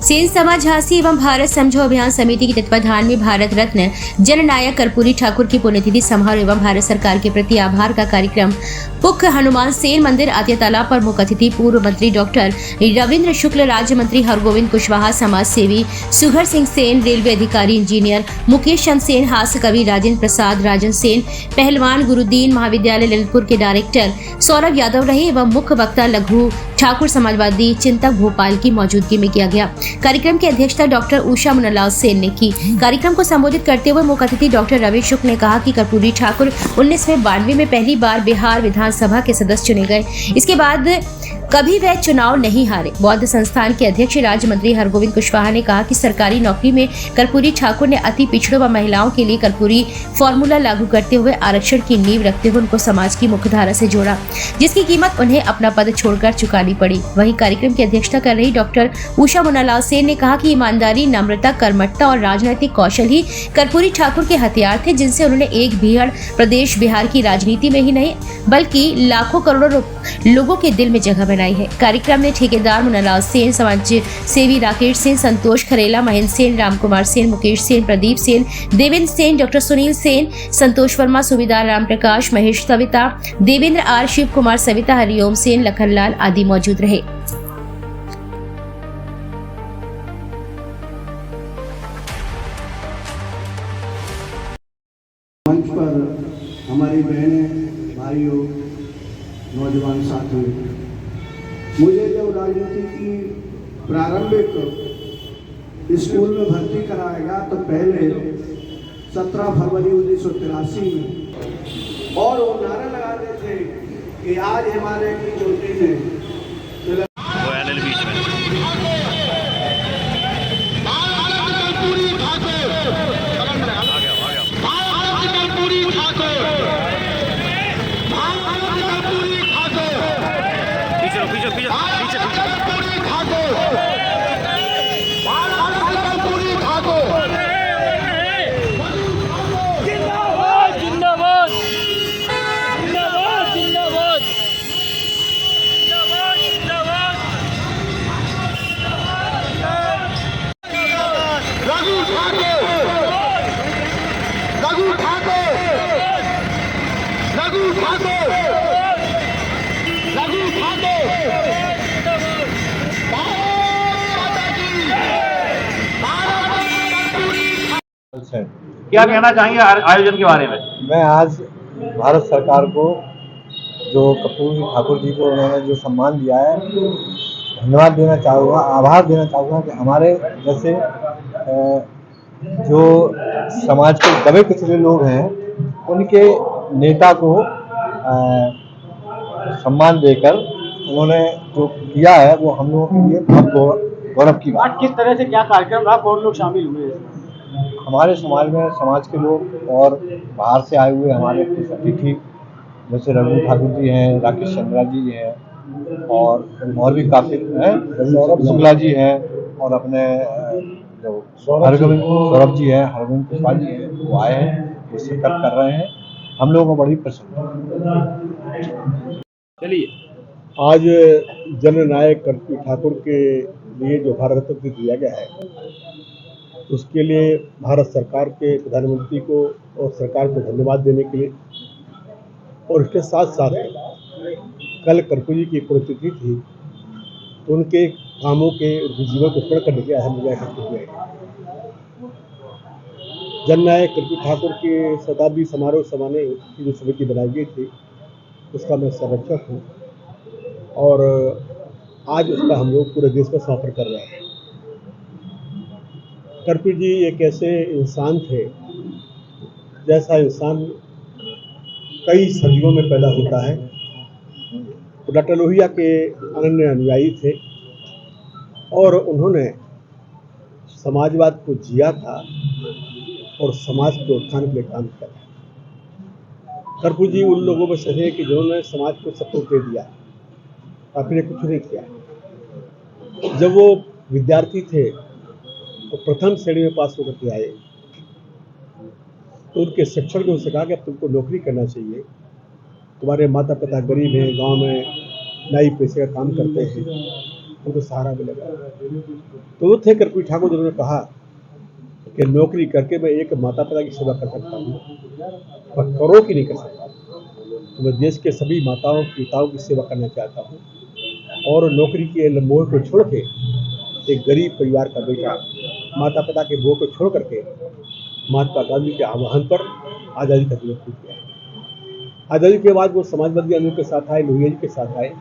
सेन समाज झांसी एवं भारत समझो अभियान समिति के तत्वाधान में भारत रत्न जननायक कर्पूरी ठाकुर की पुण्यतिथि समारोह एवं भारत सरकार के प्रति आभार का कार्यक्रम पुख हनुमान सेन मंदिर आतिया तालाब पर मुख्य अतिथि पूर्व मंत्री डॉक्टर रविंद्र शुक्ल, राज्य मंत्री हरगोविंद कुशवाहा, समाज सेवी सुघर सिंह सेन, रेलवे अधिकारी इंजीनियर मुकेश चंद सेन, हास्य कवि राजेंद्र प्रसाद राजन सेन, पहलवान गुरुदीन महाविद्यालय ललितपुर के डायरेक्टर सौरभ यादव रहे एवं मुख्य वक्ता लघु ठाकुर समाजवादी चिंतक भोपाल की मौजूदगी में किया गया। कार्यक्रम की अध्यक्षता डॉक्टर उषा मुन्नालाल सेन ने की। कार्यक्रम को संबोधित करते हुए मुख्य अतिथि डॉक्टर रवि शुक्ल ने कहा कि कर्पूरी ठाकुर 1992 में पहली बार बिहार विधानसभा के सदस्य चुने गए। इसके बाद कभी वह चुनाव नहीं हारे। बौद्ध संस्थान के अध्यक्ष राज्य मंत्री हरगोविंद कुशवाहा ने कहा कि सरकारी नौकरी में कर्पूरी ठाकुर ने अति पिछड़ों व महिलाओं के लिए कर्पूरी फॉर्मूला लागू करते हुए आरक्षण की नींव रखते हुए उनको समाज की मुख्यधारा से जोड़ा, जिसकी कीमत उन्हें अपना पद छोड़कर चुकानी पड़ी। वहीं कार्यक्रम की अध्यक्षता कर रही डॉक्टर उषा मुन्नालाल सेन ने कहा कि ईमानदारी, नम्रता, कर्मठता और राजनीतिक कौशल ही कर्पूरी ठाकुर के हथियार थे, जिनसे उन्होंने एक भीड़ प्रदेश बिहार की राजनीति में ही नहीं बल्कि लाखों करोड़ों लोगों के दिल में जगह बनाई है। कार्यक्रम में ठेकेदार मुन्नालाल सेन, समाज सेवी राकेश सेन, संतोष खरेला, महेंद्र सेन, रामकुमार सेन, मुकेश सेन, प्रदीप सेन, देवेंद्र सेन, डॉक्टर सुनील सेन, संतोष वर्मा, सुबेदार राम प्रकाश, महेश सविता, देवेंद्र आर, शिव कुमार सविता, हरिओम सेन, लखनलाल आदि मौजूद रहे। मंच पर हमारी बहनें, भाइयों, नौजवान साथी, मुझे जब राजनीति की प्रारंभिक स्कूल में भर्ती कराया गया तो पहले 17 फरवरी 1983 में, और वो नारे लगाते थे कि आज हमारे की चोटी में क्या कहना चाहेंगे आयोजन के बारे में? मैं आज भारत सरकार को, जो कर्पूरी ठाकुर जी को उन्होंने जो सम्मान दिया है, धन्यवाद देना चाहूँगा, आभार देना चाहूँगा कि हमारे जैसे जो समाज के दबे कुचले लोग हैं उनके नेता को सम्मान देकर उन्होंने जो किया है वो हम लोगों के लिए बहुत गौरव की बात। किस तरह से क्या कार्यक्रम रहा, कौन लोग शामिल हुए? हमारे समाज में समाज के लोग और बाहर से आए हुए हमारे कुछ अतिथि जैसे रघु ठाकुर जी हैं, राकेश चंद्रा जी हैं और भी काफ़ी हैं, सौरभ शुक्ला जी हैं और अपने जो सौरभ जी हैं, हरगोविंद कुशवाहा जी हैं, वो आए हैं, वो शिरकत कर रहे हैं। हम लोगों को बड़ी प्रसन्नता। चलिए, आज जननायक कर्पूरी ठाकुर के लिए जो भारत रत्न दिया गया है उसके लिए भारत सरकार के प्रधानमंत्री को और सरकार को धन्यवाद देने के लिए, और इसके साथ साथ कल कर्पूरी की पुण्यतिथि थी तो उनके कामों के जीवन को स्मरण करने के अहम करते हुए जननायक कर्पूरी ठाकुर के शताब्दी समारोह समाने की जो समिति बनाई गई थी उसका मैं संरक्षक हूँ और आज उसका हम लोग पूरे देश में समर्पण कर रहे हैं। कर्पूरी जी एक ऐसे इंसान थे जैसा इंसान कई सदियों में पैदा होता है। डॉक्टर लोहिया के अनन्य अनुयायी थे और उन्होंने समाजवाद को जिया था और समाज के उत्थान के लिए काम किया था। कर्पूरी जी उन लोगों में से थे कि जिन्होंने समाज को सब कुछ दे दिया, अपने कुछ नहीं किया। जब वो विद्यार्थी थे तो प्रथम श्रेणी में पास होकर के आए तो उनके शिक्षक ने उनसे कहा कि अब तुमको नौकरी करना चाहिए, तुम्हारे माता पिता गरीब हैं, गांव में नाई पेशे का काम करते हैं, उनको सहारा मिलेगा। तो वो थे कर्पूरी ठाकुर जिन्होंने कहा कि नौकरी करके मैं एक माता पिता की सेवा कर सकता हूँ पर करोड़ों की नहीं कर सकता। तो मैं देश के सभी माताओं पिताओं की सेवा करना चाहता हूँ और नौकरी के मोह को छोड़ के एक गरीब परिवार का बेटा माता पिता के मोह को छोड़ करके महात्मा गांधी के आह्वान पर आज़ादी का दिवस टूट गया। आज़ादी के बाद वो समाजवादी आंदोलन के साथ आए, लोहिया जी के साथ आए